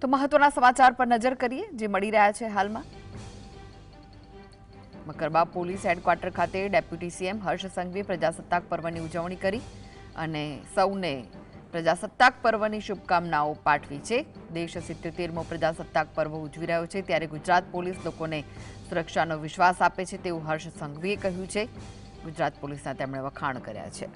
તો મહત્વના સમાચાર પર નજર કરીએ જે મળી રહ્યા છે હાલમાં। મકરબા પોલીસ હેડક્વાર્ટર ખાતે ડેપ્યુટી સીએમ હર્ષ સંઘવીએ પ્રજાસત્તાક પર્વની ઉજવણી કરી અને સૌને પ્રજાસત્તાક પર્વની શુભકામનાઓ પાઠવી છે। દેશ 77મો પ્રજાસત્તાક પર્વ ઉજવી રહ્યો છે ત્યારે ગુજરાત પોલીસ લોકોને સુરક્ષાનો વિશ્વાસ આપે છે તેવું હર્ષ સંઘવીએ કહ્યું છે। ગુજરાત પોલીસના તેમણે વખાણ કર્યા છે।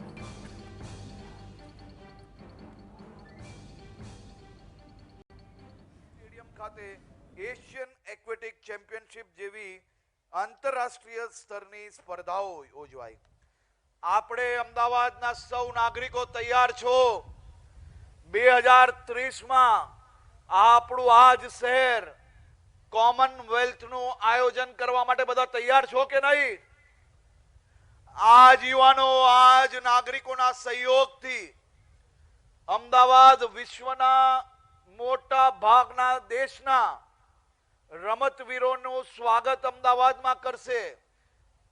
एशियन एक्वेटिक चैंपियनशिप जेवी आंतरराष्ट्रीय स्तरनी स्पर्धाओं योजवाई। आपणे अमदावादना सौ नागरिको तैयार छो? 2030 में आपणु आज शहर कॉमनवेल्थनु आयोजन करवा माटे बधा तैयार छो के नहीं? आज युवानो, आज नागरिकोना सहयोगथी अमदावाद विश्वना मोटा भागना देशना रमतवीरों स्वागत अमदावाद में करशे।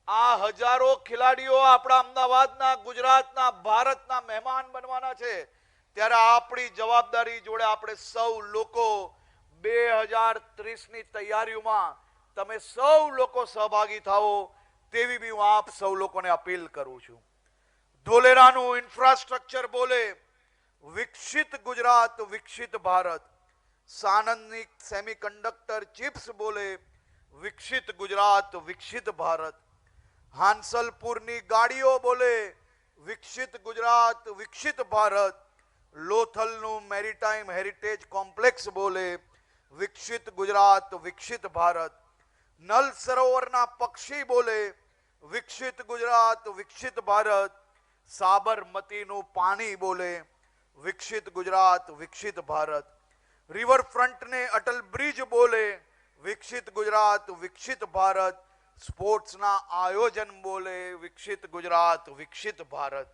आ हजारों खिलाड़ीओ आपड़ा अमदावादना, गुजरातना, भारतना मेहमान बनवाना छे त्यारे आपणी जवाबदारी जोड़े आपणे सौ लोको 2030 नी तैयारीओमां तमे सौ लोको सहभागी थाओ तेवी बी हुं आप सौ लोकोने अपील करूं छुं। धोलेरानुं इंफ्रास्ट्रक्चर बोले विकसित गुजरात, विकसित भारत। सानंदनी सेमीकंडक्टर चिप्स बोले विकसित गुजरात, विकसित भारत। हांसलपुरनी गाड़ीओ बोले विकसित गुजरात, विकसित भारत। लोथलनु मेरीटाइम हेरिटेज कॉम्प्लेक्स बोले विकसित गुजरात, विकसित भारत। नल सरोवरना पक्षी बोले विकसित गुजरात, विकसित भारत। साबरमतीनु पानी बोले विकसित गुजरात, विकसित भारत। रिवर फ्रंट ने अटल ब्रिज बोले विकसित गुजरात, विकसित भारत। स्पोर्ट्स ना आयोजन बोले विकसित गुजरात, विकसित भारत।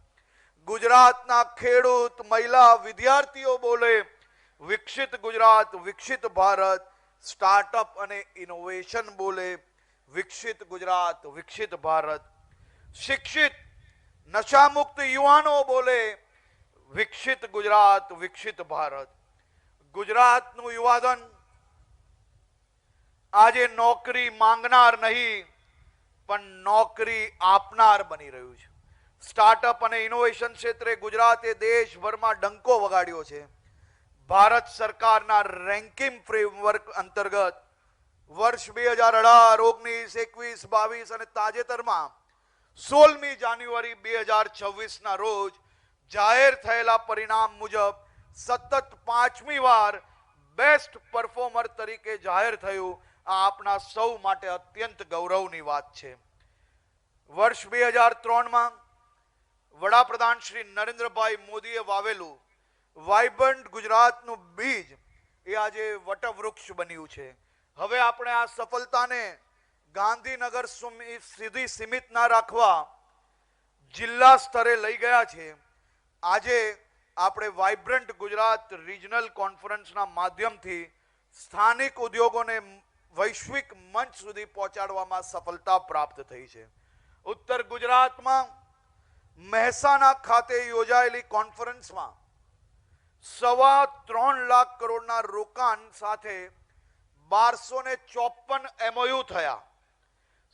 गुजरात ना खेडूत, महिला, विद्यार्थीओ बोले विकसित गुजरात, विकसित भारत। स्टार्टअप अने इनोवेशन बोले विकसित गुजरात, विकसित भारत। शिक्षित नशा मुक्त युवानो बोले विकसित गुजरात, विकसित भारत। गुजरात नु युवाधन आजे नौकरी मांगनार नहीं पण नौकरी आपनार बनी रह्यु छे। स्टार्टअप अने इनोवेशन क्षेत्रे गुजराते देशभर में डंको वगाड्यो छे। भारत सरकारना रेंकिंग फ्रेमवर्क अंतर्गत वर्ष 2018, 19, 21, 22 અને તાજેતરમાં 16મી જાન્યુઆરી 2026 ના રોજ જાહેર થયેલા પરિણામ મુજબ સતત 5મી વાર બેસ્ટ પરફોર્મર તરીકે જાહેર થયું। આ આપના સૌ માટે અત્યંત ગૌરવની વાત છે। વર્ષ 2003 માં વડાપ્રધાન શ્રી નરેન્દ્રભાઈ મોદીએ વાવેલું વાઇબ્રન્ટ ગુજરાતનું બીજ એ આજે વટવૃક્ષ બન્યું છે। હવે આપણે આ સફળતાને ગાંધીનગર સુધી સીમિત ના રાખવા જિલ્લા સ્તરે લઈ ગયા છે। આજે આપણે વાઇબ્રન્ટ ગુજરાત રિજનલ કોન્ફરન્સના માધ્યમથી સ્થાનિક ઉદ્યોગોને વૈશ્વિક મંચ સુધી પહોંચાડવામાં સફળતા પ્રાપ્ત થઈ છે। ઉત્તર ગુજરાતમાં મહેસાણા ખાતે યોજાયેલી કોન્ફરન્સમાં 3.25 લાખ કરોડના રોકાણ સાથે 1254 MOU થયા।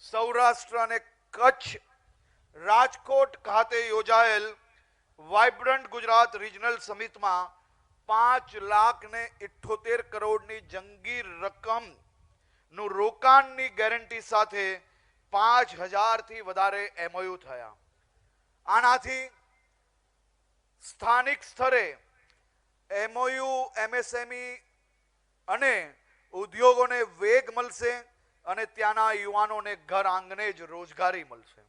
સૌરાષ્ટ્ર અને કચ્છ રાજકોટ ખાતે યોજાયેલ વાઇબ્રન્ટ ગુજરાત રિજનલ સમિટમાં 5,78 કરોડની જંગી રકમનું રોકાણની ગેરંટી સાથે 5,000 થી વધારે MOU થયા। આનાથી સ્થાનિક સ્તરે MOU, MSME અને ઉદ્યોગોને વેગ મળશે અને ત્યાંના યુવાનોને ઘર આંગણે જ રોજગારી મળશે।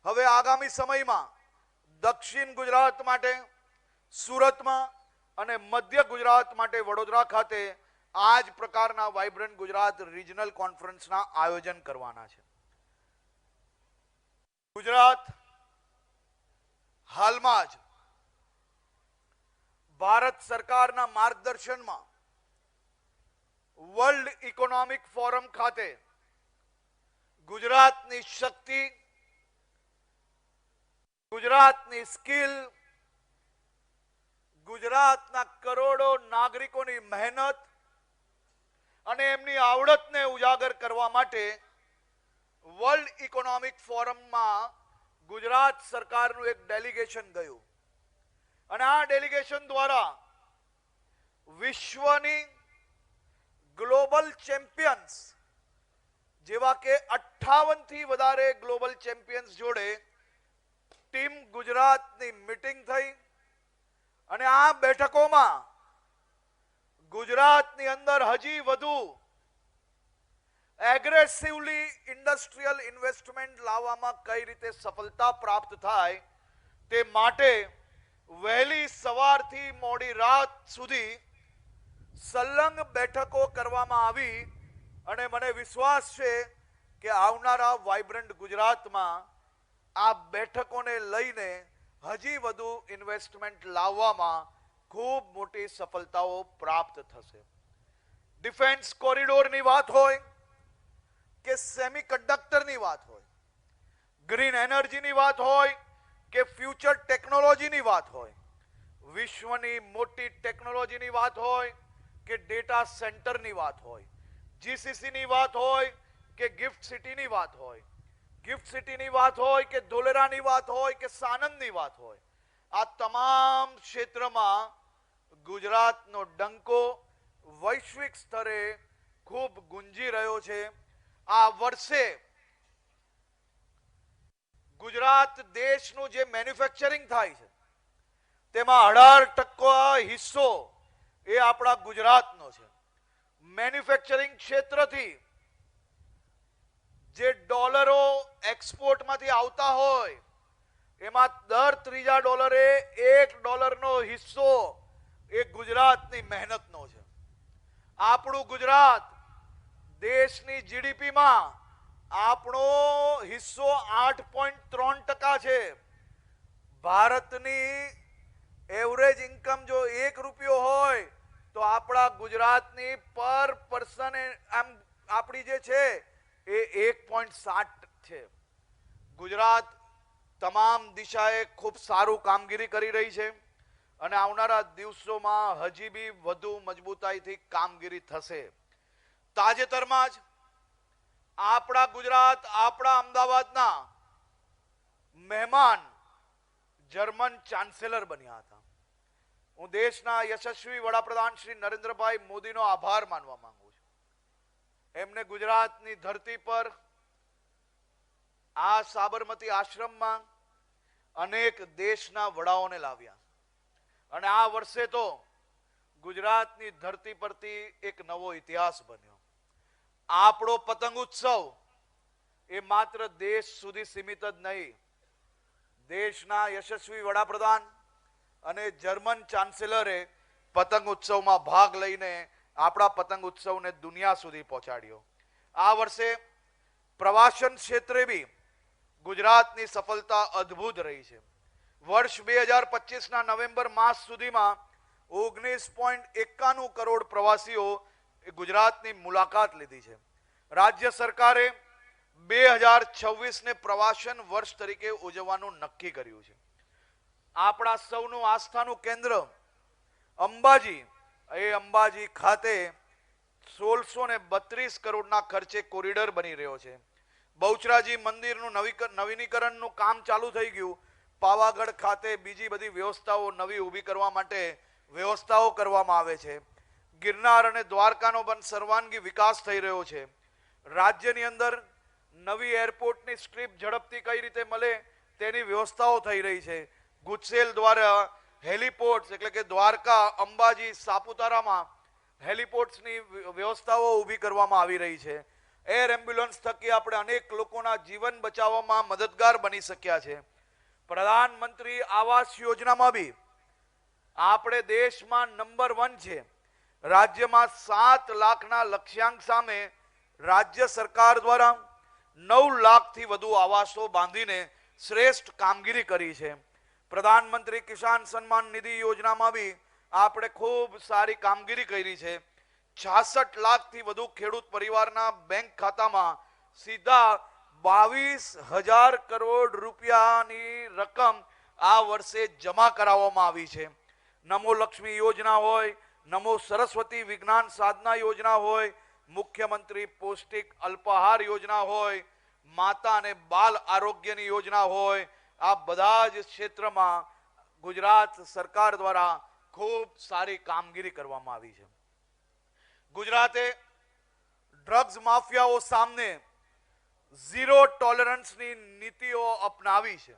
હવે આગામી સમયમાં દક્ષિણ ગુજરાત માટે સુરતમાં અને મધ્ય ગુજરાત માટે વડોદરા ખાતે આ જ પ્રકારના વાઇબ્રન્ટ ગુજરાત રિજનલ કોન્ફરન્સના આયોજન કરવાના છે। ગુજરાત હાલમાં જ ભારત સરકારના માર્ગદર્શનમાં વર્લ્ડ ઇકોનોમિક ફોરમ ખાતે ગુજરાતની શક્તિ, ગુજરાતની સ્કિલ, ગુજરાતના કરોડો નાગરિકોની મહેનત અને એમની આવડતને ઉજાગર કરવા માટે વર્લ્ડ ઇકોનોમિક ફોરમમાં ગુજરાત સરકારનું એક ડેલિગેશન ગયું અને આ ડેલિગેશન દ્વારા વિશ્વની ગ્લોબલ ચેમ્પિયન્સ જેવા કે 58 થી વધારે ગ્લોબલ ચેમ્પિયન્સ જોડે ટીમ ગુજરાતની મીટિંગ થઈ અને આ બેઠકોમાં ગુજરાતની અંદર હજી વધુ એગ્રેસિવલી ઇન્ડસ્ટ્રીયલ ઇન્વેસ્ટમેન્ટ લાવવામાં કઈ રીતે સફળતા પ્રાપ્ત થાય તે માટે વહેલી સવારથી મોડી રાત સુધી સલંગ બેઠકો કરવામાં આવી અને મને વિશ્વાસ છે કે આવનારા વાઇબ્રન્ટ ગુજરાતમાં આ બેઠકોને લઈને હજી વધુ ઇન્વેસ્ટમેન્ટ લાવવામાં ખૂબ મોટી સફળતાઓ પ્રાપ્ત થશે. ડિફેન્સ કોરિડોરની વાત હોય કે સેમિકન્ડક્ટરની વાત હોય, ગ્રીન એનર્જીની વાત હોય કે ફ્યુચર ટેકનોલોજીની વાત હોય, વિશ્વની મોટી ટેકનોલોજીની વાત હોય કે ડેટા સેન્ટરની વાત હોય, જીસીસીની વાત હોય કે ગિફ્ટ સિટીની વાત હોય, ગિફ્ટ સિટીની વાત હોય કે ધોલેરાની વાત હોય કે સાણંદની વાત હોય, આ તમામ ક્ષેત્રમાં ગુજરાતનો ડંકો વૈશ્વિક સ્તરે ખૂબ ગુંજી રહ્યો છે. આ વર્ષે ગુજરાત દેશનું જે મેન્યુફેક્ચરિંગ થાય છે તેમાં 18% હિસ્સો એ આપણા ગુજરાતનો છે. મેન્યુફેક્ચરિંગ ક્ષેત્રથી જે ડોલરો એક્સપોર્ટમાંથી આવતા હોય એમાં દર ત્રીજા ડોલરે $1નો હિસ્સો એ ગુજરાતની મહેનતનો છે. આપણું ગુજરાત દેશની જીડીપીમાં આપણો હિસ્સો 8.3% છે. ભારતની એવરેજ ઇન્કમ જો ₹1 હોય તો આપણા ગુજરાતની પર પર્સન આમ આપણી જે છે એ 1.7 છે. ગુજરાત તમામ દિશાએ ખૂબ સારું કામગીરી કરી રહી છે અને આવનારા દિવસોમાં હજી બી વધુ મજબૂતાઈથી કામગીરી થશે. તાજેતરમાં જ આપણા ગુજરાત, આપણા અમદાવાદના મહેમાન જર્મન ચાન્સેલર બન્યા હતા. હું દેશના યશસ્વી વડાપ્રધાન શ્રી નરેન્દ્રભાઈ મોદીનો આભાર માનવા માંગુ છું. એમને ગુજરાતની ધરતી પર આ સાબરમતી આશ્રમમાં અનેક દેશના વડાઓને લાવ્યા અને આ વર્ષે તો ગુજરાતની ધરતી પરથી એક નવો ઇતિહાસ બન્યો. આપણો પતંગ ઉત્સવ એ માત્ર દેશ સુધી સીમિત જ નહીં, દેશના યશસ્વી વડાપ્રધાન અને જર્મન ચાન્સેલરે પતંગ ઉત્સવમાં ભાગ લઈને આપણા પતંગ ઉત્સવને દુનિયા સુધી પહોંચાડ્યો. આ વર્ષે પ્રવાસન ક્ષેત્રે બી ગુજરાતની સફળતા અદ્ભુત રહી છે. વર્ષ 2025ના નવેમ્બર માસ સુધીમાં 19.91 કરોડ પ્રવાસીઓ ગુજરાતની મુલાકાત લીધી છે. રાજ્ય સરકારે 2026ને પ્રવાસન વર્ષ તરીકે ઉજવવાનું નક્કી કર્યું છે. આપણા સૌનું આસ્થાનું કેન્દ્ર અંબાજી, એ અંબાજી ખાતે 1632 કરોડના ખર્ચે કોરિડોર બની રહ્યો છે. બહુચરાજી મંદિરનું નવીનીકરણનું કામ ચાલુ થઈ ગયું. પાવાગઢ ખાતે બીજી બધી વ્યવસ્થાઓ નવી ઊભી કરવા માટે વ્યવસ્થાઓ કરવામાં આવે છે. ગિરનાર અને દ્વારકાનો પણ સર્વાંગી વિકાસ થઈ રહ્યો છે. રાજ્યની અંદર નવી એરપોર્ટની સ્ટ્રીપ ઝડપથી કઈ રીતે મળે તેની વ્યવસ્થાઓ થઈ રહી છે. ગુજસેલ દ્વારા હેલિપોર્ટ્સ એટલે કે દ્વારકા, અંબાજી, સાપુતારામાં હેલિપોર્ટ્સની વ્યવસ્થાઓ ઊભી કરવામાં આવી રહી છે. એર એમ્બ્યુલન્સ થકી આપણે અનેક લોકોના જીવન બચાવવામાં મદદગાર બની શક્યા છે. પ્રધાનમંત્રી આવાસ યોજનામાં બી આપણે દેશમાં નંબર 1 છે. રાજ્યમાં 7 લાખના લક્ષ્યાંક સામે રાજ્ય સરકાર દ્વારા 9 લાખથી વધુ આવાસો બાંધીને શ્રેષ્ઠ કામગીરી કરી છે. પ્રધાનમંત્રી કિસાન સન્માન નિધિ યોજનામાં બી આપણે ખૂબ સારી કામગીરી કરી છે. 66 લાખથી વધુ ખેડૂત પરિવારના બેંક ખાતામાં સીધા 22,000 કરોડ રૂપિયાની રકમ આ વર્ષે જમા કરાવવામાં આવી છે. નમો લક્ષ્મી યોજના હોય, નમો સરસ્વતી વિજ્ઞાન સાધના યોજના હોય, મુખ્યમંત્રી પૌષ્ટિક અલ્પાહાર યોજના હોય, માતા અને બાલ આરોગ્યની યોજના હોય, આ બધા જ ક્ષેત્રમાં ગુજરાત સરકાર દ્વારા ખૂબ સારી કામગીરી કરવામાં આવી છે. ગુજરાતે ડ્રગ્સ માફિયાઓ સામે ઝીરો ટોલરન્સની નીતિઓ અપનાવી છે.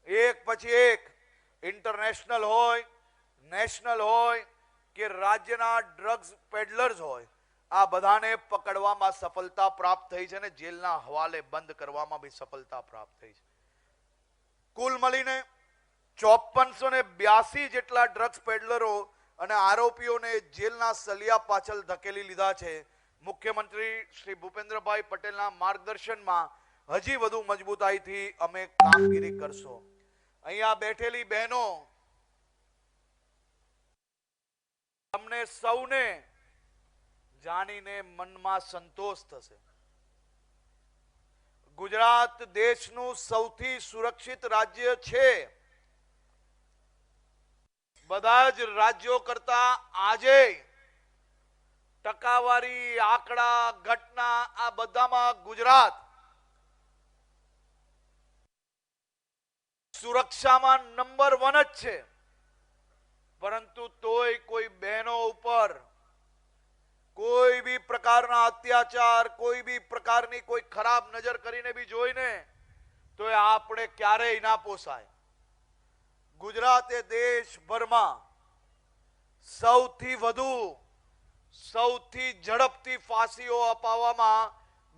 એક પછી એક ઇન્ટરનેશનલ હોય, નેશનલ હોય કે રાજ્યના ડ્રગ્સ પેડલર્સ હોય, આ બધાને પકડવામાં સફળતા પ્રાપ્ત થઈ છે અને જેલના હવાલે બંધ કરવામાં બી સફળતા પ્રાપ્ત થઈ છે. કુલ મળીને 5482 જેટલા ડ્રગ્સ પેડલરો અને આરોપીઓને જેલના સલિયા પાછળ ધકેલી લીધા છે. મુખ્યમંત્રી શ્રી ભૂપેન્દ્રભાઈ પટેલના માર્ગદર્શનમાં હજી વધુ મજબૂતાઈથી અમે કામગીરી કરશું. અહીંયા બેઠેલી બહેનો, તમને સૌને જાણીને મનમાં સંતોષ થશે. ગુજરાત દેશનું સૌથી સુરક્ષિત રાજ્ય છે. બધા જ રાજ્યો કરતા આજે ટકાવારી, આંકડા, ઘટના આ બધામાં ગુજરાત સુરક્ષામાં નંબર 1 જ છે. પરંતુ તોય કોઈ બહેનો ઉપર કોઈ બી પ્રકારના અત્યાચાર, કોઈ બી પ્રકારની કોઈ ખરાબ નજર કરીને બી જોઈને તો આપણે ક્યારેય ના પોસાય. ગુજરાતે દેશભરમાં સૌથી વધુ, સૌથી ઝડપથી ફાંસીઓ અપાવવામાં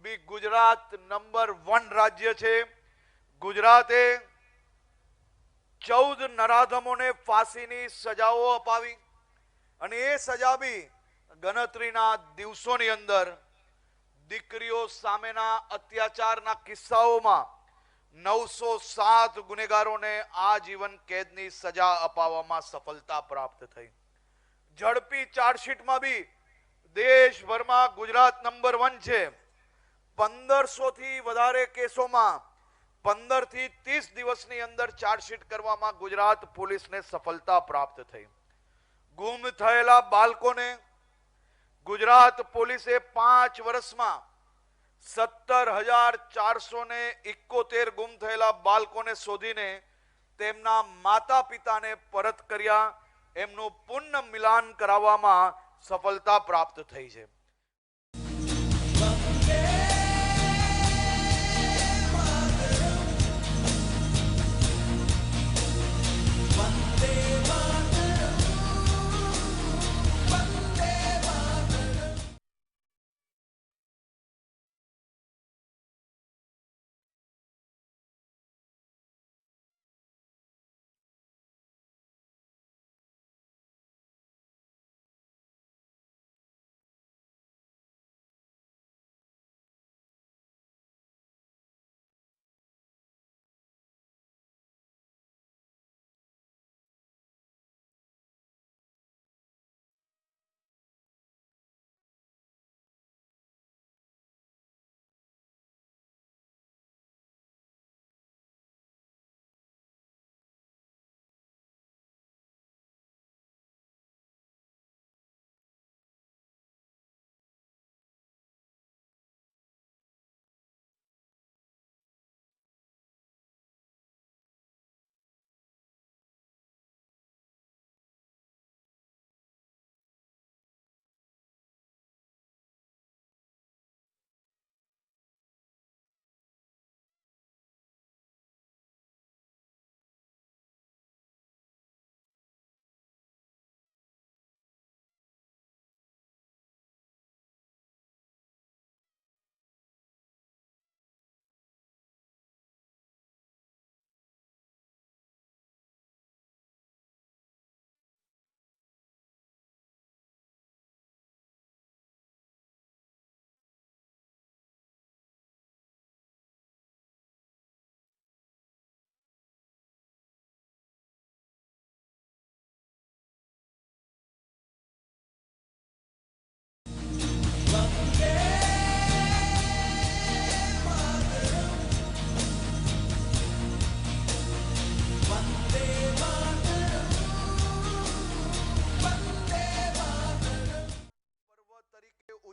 બી ગુજરાત નંબર 1 રાજ્ય છે. ગુજરાતે 14 નરાધમોને ફાંસીની સજાઓ અપાવી અને એ સજા બી ગણતરીના દિવસોની અંદર દીકરીઓ સામેના અત્યાચારના કિસ્સાઓમાં 907 ગુનેગારોને આજીવન કેદની સજા અપાવવામાં સફળતા પ્રાપ્ત થઈ. ઝડપી ચાર્જશીટમાં બી દેશભરમાં ગુજરાત નંબર 1 છે. 1500 થી વધારે કેસોમાં 15 થી 30 દિવસની અંદર ચાર્જશીટ કરવામાં ગુજરાત પોલીસને સફળતા પ્રાપ્ત થઈ. ગુમ થયેલા બાળકોને ગુજરાત પોલીસે 5 વર્ષમાં 17,471 ગુમ થયેલા બાળકોને શોધીને તેમના માતા પિતાને પરત કર્યા. એમનું પુનઃ મિલાન કરાવવામાં સફળતા પ્રાપ્ત થઈ છે.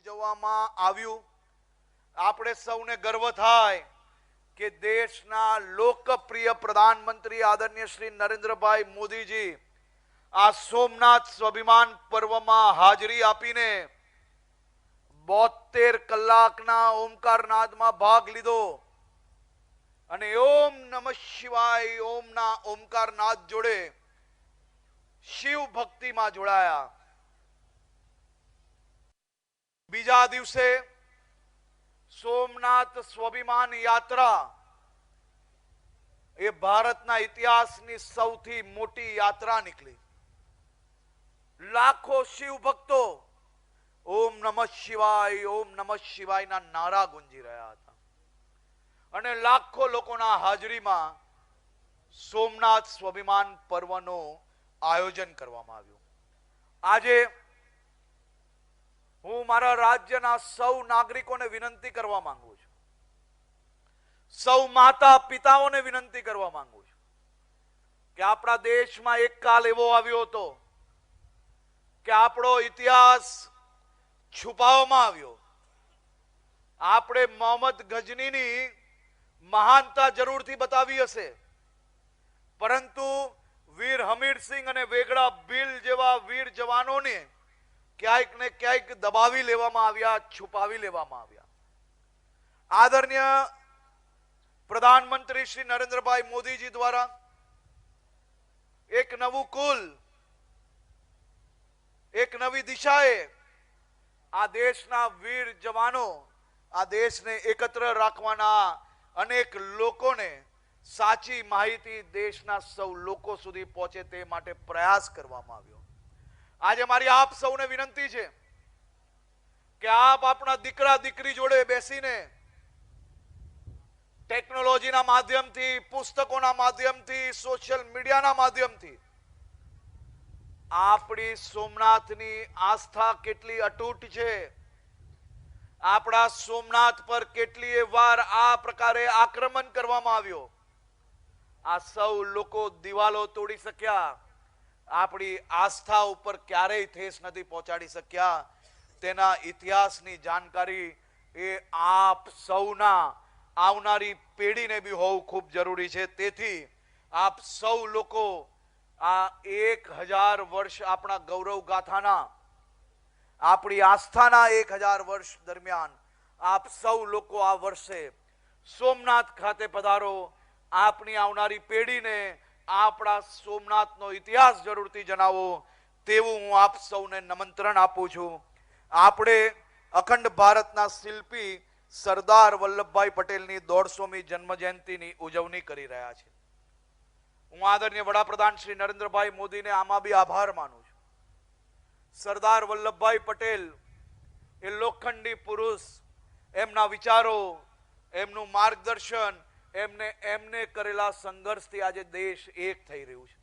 ઉજવવામાં આવ્યું. આપણે સૌને ગર્વ થાય કે દેશના લોકપ્રિય પ્રધાનમંત્રી આદરણીય શ્રી નરેન્દ્રભાઈ મોદીજી આ સોમનાથ સ્વાભિમાન પર્વમાં હાજરી આપીને 72 કલાકના ઓમકારનાદમાં ભાગ લીધો અને ઓમ નમઃ શિવાય ઓમના ઓમકારનાદ જોડે શિવ ભક્તિમાં જોડાયા. બીજા દિવસે સોમનાથ સ્વાભિમાન યાત્રા એ ભારતના ઇતિહાસની સૌથી મોટી યાત્રા નીકળી. લાખો શિવ ભક્તો ઓમ નમઃ શિવાયના નારા ગુંજી રહ્યા હતા અને લાખો લોકોના હાજરીમાં સોમનાથ સ્વાભિમાન પર્વનું આયોજન કરવામાં આવ્યું. આજે હું મારા રાજ્યના સૌ નાગરિકોને વિનંતી કરવા માંગુ છું, સૌ માતા પિતાઓને વિનંતી કરવા માંગુ છું કે આપણા દેશમાં એક કાલ એવો આવ્યો હતો કે આપણો ઇતિહાસ છુપાવવામાં આવ્યો. આપણે મોહમ્મદ ગજનીની મહાનતા જરૂરથી બતાવી હશે, પરંતુ વીર હમીરસિંહ અને વેગડા ભીલ જેવા વીર જવાનોને ક્યાંક ને ક્યાંક દબાવી લેવામાં આવ્યા, છુપાવી લેવામાં આવ્યા. આદરણીય પ્રધાનમંત્રી શ્રી નરેન્દ્રભાઈ મોદીજી દ્વારા એક નવું કુલ, એક નવી દિશાએ આ દેશના વીર જવાનો, આ દેશને એકત્ર રાખવાના અનેક લોકોને સાચી માહિતી દેશના સૌ લોકો સુધી પહોંચે તે માટે પ્રયાસ કરવામાં આવ્યો. આજે મારી આપ સૌને વિનંતી છે કે આપ આપણા દીકરા દીકરી જોડે બેસીને ટેકનોલોજીના માધ્યમથી, પુસ્તકોના માધ્યમથી, સોશિયલ મીડિયાના માધ્યમથી આપણી સોમનાથની આસ્થા કેટલી અતૂટ છે, આપણા સોમનાથ પર કેટલી વાર આ પ્રકારે આક્રમણ કરવામાં આવ્યો, આ સૌ લોકો દિવાલો તોડી શક્યા, આપણી આસ્થા ઉપર ક્યારેય ઠેસ નથી પહોંચાડી શક્યા, તેના ઇતિહાસની જાણકારી એ આપ સૌના આવનારી પેઢીને બી હોવું ખૂબ જરૂરી છે. તેથી આપ સૌ લોકો આ 1000 વર્ષ આપણા ગૌરવ ગાથાના, આપણી આસ્થાના 1000 વર્ષ દરમિયાન આપ સૌ લોકો આ વર્ષે સોમનાથ ખાતે પધારો. આપણી આવનારી પેઢીને આપણા સોમનાથનો ઇતિહાસ જરૂરથી જણાવો તેવું હું આપ સૌને નિમંત્રણ આપું છું. આપણે અખંડ ભારતના શિલ્પી સરદાર વલ્લભભાઈ પટેલની 150મી જન્મ જયંતિની ઉજવણી કરી રહ્યા છે. હું આદરણીય વડાપ્રધાન શ્રી નરેન્દ્રભાઈ મોદીને આમાં બી આભાર માનું છું. સરદાર વલ્લભભાઈ પટેલ એ લોખંડી પુરુષ, એમના વિચારો, એમનું માર્ગદર્શન, એમને કરેલા સંઘર્ષથી આજે દેશ એક થઈ રહ્યું છે.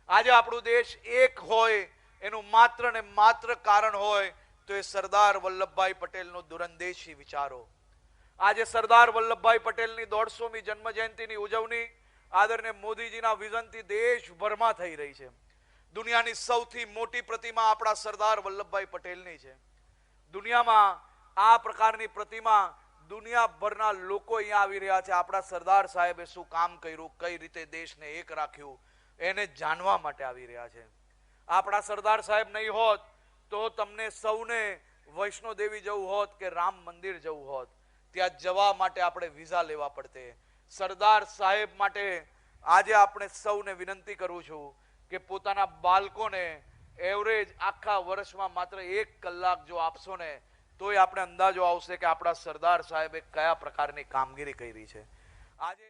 આજે આપણું દેશ એક હોય એનું માત્ર ને માત્ર કારણ હોય તો એ સરદાર વલ્લભભાઈ પટેલનો દૂરંદેશી વિચારો. આજે સરદાર વલ્લભભાઈ પટેલની 150મી જન્મ જયંતિની ઉજવણી આદરણીય મોદીજીના વિઝનથી દેશભરમાં થઈ રહી છે. દુનિયાની સૌથી મોટી પ્રતિમા આપણા સરદાર વલ્લભભાઈ પટેલની છે. દુનિયામાં આ પ્રકારની પ્રતિમા દુનિયાભરના લોકો અહીંયા આવી રહ્યા છે. આપણા સરદાર સાહેબે શું કામ કર્યું, કઈ રીતે દેશને એક રાખ્યું, એને જાણવા માટે આવી રહ્યા છે. આપણા સરદાર સાહેબ નહીં હોત તો તમને સૌને વૈષ્ણોદેવી જવું હોત કે રામ મંદિર જવું હોત, ત્યાં જવા માટે આપણે વિઝા લેવા પડતે. સરદાર સાહેબ માટે આજે આપણે સૌને વિનંતી કરું છું કે પોતાના બાળકોને એવરેજ આખા વર્ષમાં માત્ર 1 કલાક જો આપશો ને તોય આપણે અંદાજો આવશે કે આપણા સરદાર સાહેબે કયા પ્રકારની કામગીરી કરી છે. આજે